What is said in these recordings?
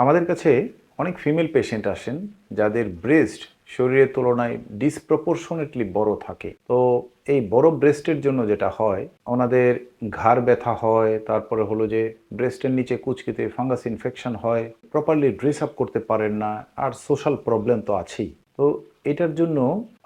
আমাদের কাছে অনেক ফিমেল পেশেন্ট আসেন যাদের ব্রেস্ট শরীরের তুলনায় ডিসপ্রপোর্শনেটলি বড় থাকে। তো এই বড় ব্রেস্টের জন্য যেটা হয়, ওনাদের ঘাড় ব্যথা হয়, তারপরে হলো যে ব্রেস্টের নিচে কুচকিতে ফাঙ্গাস ইনফেকশন হয়, প্রপারলি ড্রেস আপ করতে পারেন না, আর সোশ্যাল প্রবলেম তো আছেই। তো এটার জন্য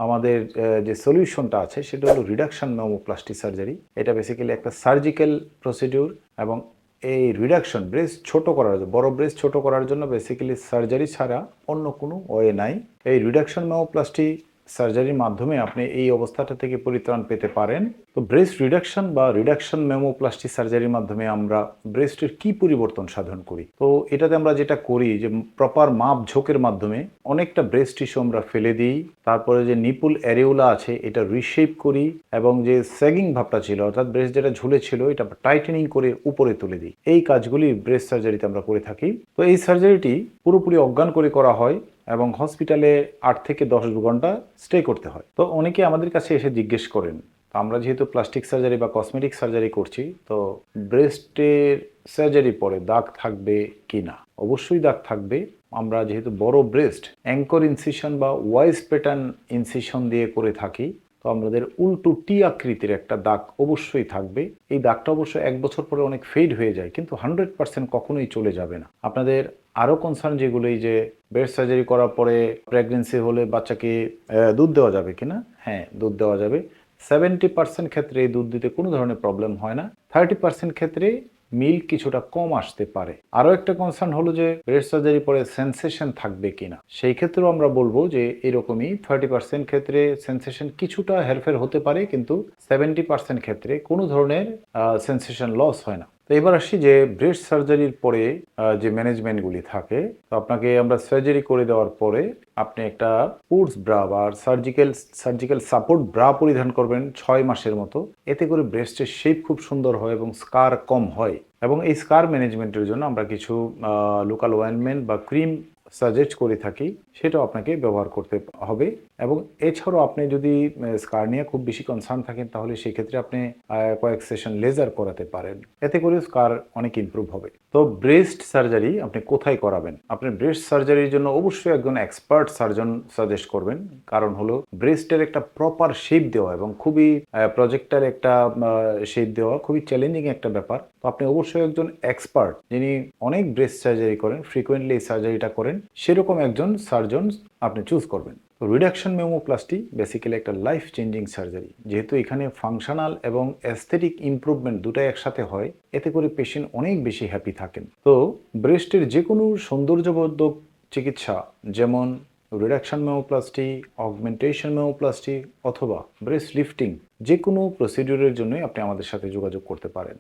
আমাদের যে সলিউশনটা আছে সেটা হলো রিডাকশন মেমোপ্লাস্টি সার্জারি। এটা বেসিক্যালি একটা সার্জিক্যাল প্রসিডিউর, এবং এই রিডাকশন ব্রেস্ট ছোট করার জন্য, বড় ব্রেস্ট ছোট করার জন্য বেসিক্যালি সার্জারি ছাড়া অন্য কোনো ওয়ে নাই। এই রিডাকশন মেমোপ্লাস্টি সার্জারির মাধ্যমে আপনি এই অবস্থাটা থেকে পরিত্রাণ পেতে পারেন। তো ব্রেস্ট রিডাকশন বা রিডাকশন মেমোপ্লাস্টি সার্জারির মাধ্যমে আমরা ব্রেস্টের কি পরিবর্তন সাধন করি? তো এটাতে আমরা যেটা করি যে প্রপার মাপ ঝোঁকের মাধ্যমে অনেকটা ব্রেস্ট টিস্যু আমরা ফেলে দিই, তারপরে যে নিপুল অ্যারিওলা আছে এটা রিশেপ করি, এবং যে স্যাগিং ভাবটা ছিল অর্থাৎ ব্রেস্ট যেটা ঝুলে ছিল এটা টাইটেনিং করে উপরে তুলে দিই। এই কাজগুলি ব্রেস্ট সার্জারিতে আমরা করে থাকি। তো এই সার্জারিটি পুরোপুরি অজ্ঞান করে করা হয় এবং হসপিটালে 8 থেকে 10 ঘন্টা স্টে করতে হয়। তো অনেকে আমাদের কাছে এসে জিজ্ঞেস করেন, তো আমরা যেহেতু প্লাস্টিক সার্জারি বা কসমেটিক সার্জারি করছি, তো ব্রেস্টের সার্জারি পরে দাগ থাকবে কি না? অবশ্যই দাগ থাকবে। আমরা যেহেতু বড় ব্রেস্ট অ্যাঙ্কর ইনসিশন বা ওয়াইস প্যাটার্ন ইনসিশন দিয়ে করে থাকি, তো আমাদের উল্টো টি আকৃতির একটা দাগ অবশ্যই থাকবে। এই দাগটা অবশ্য 1 বছর পরে অনেক ফেড হয়ে যায়, কিন্তু 100% কখনোই চলে যাবে না। আপনাদের আরও কনসার্ন যেগুলো, এই যে ব্রেস্ট সার্জারি করার পরে প্রেগনেন্সি হলে বাচ্চাকে দুধ দেওয়া যাবে কিনা? হ্যাঁ, দুধ দেওয়া যাবে। 70% ক্ষেত্রে এই দুধ দিতে কোনো ধরনের প্রবলেম হয় না। 30% ক্ষেত্রে মিল্ক কিছুটা কম আসতে পারে। আরও একটা কনসার্ন হলো যে ব্রেস্ট সার্জারি পরে সেন্সেশন থাকবে কিনা। সেই ক্ষেত্রেও আমরা বলবো যে এরকমই 30% ক্ষেত্রে সেন্সেশন কিছুটা হেরফের হতে পারে, কিন্তু 70% ক্ষেত্রে কোনো ধরনের সেন্সেশন লস হয় না। তো এবার আসি যে ব্রেস্ট সার্জারির পরে যে ম্যানেজমেন্টগুলি থাকে। তো আপনাকে আমরা সার্জারি করে দেওয়ার পরে আপনি একটা স্পোর্টস ব্রা বা সার্জিক্যাল সাপোর্ট ব্রা পরিধান করবেন 6 মাসের মতো। এতে করে ব্রেস্টের শেপ খুব সুন্দর হয় এবং স্কার কম হয়। এবং এই স্কার ম্যানেজমেন্টের জন্য আমরা কিছু লোকাল অয়েনমেন্ট বা ক্রিম সাজেস্ট করে থাকি, সেটাও আপনাকে ব্যবহার করতে হবে। এবং এছাড়াও আপনি যদি স্কার নিয়ে খুব বেশি কনসার্ন থাকেন, তাহলে সেক্ষেত্রে আপনি কয়েক সেশন লেজার করাতে পারেন। এতে করে স্কার অনেক ইমপ্রুভ হবে। তো ব্রেস্ট সার্জারি আপনি কোথায় করাবেন? আপনি ব্রেস্ট সার্জারির জন্য অবশ্যই একজন এক্সপার্ট সার্জন সাজেস্ট করবেন। কারণ হলো ব্রেস্টের একটা প্রপার শেপ দেওয়া এবং খুবই প্রজেক্টার একটা শেপ দেওয়া খুবই চ্যালেঞ্জিং একটা ব্যাপার। তো আপনি অবশ্যই একজন এক্সপার্ট, যিনি অনেক ব্রেস্ট সার্জারি করেন, ফ্রিকোয়েন্টলি এই সার্জারিটা করেন, সেরকম একজন সার্জন আপনি চুজ করবেন। রিডাকশন মেমোপ্লাস্টি বেসিক্যালি একটা লাইফ চেঞ্জিং সার্জারি। যেহেতু এখানে ফাংশনাল এবং অ্যাস্থেটিক ইমপ্রুভমেন্ট দুটাই একসাথে হয়, এতে করে পেশেন্ট অনেক বেশি হ্যাপি থাকেন। তো ব্রেস্টের যে কোনো সৌন্দর্যবর্ধক চিকিৎসা, যেমন রিডাকশন মেমোপ্লাস্টি, অগমেন্টেশন মেমোপ্লাস্টি অথবা ব্রেস্ট লিফটিং, যে কোনো প্রসিডিউরের জন্যই আপনি আমাদের সাথে যোগাযোগ করতে পারেন।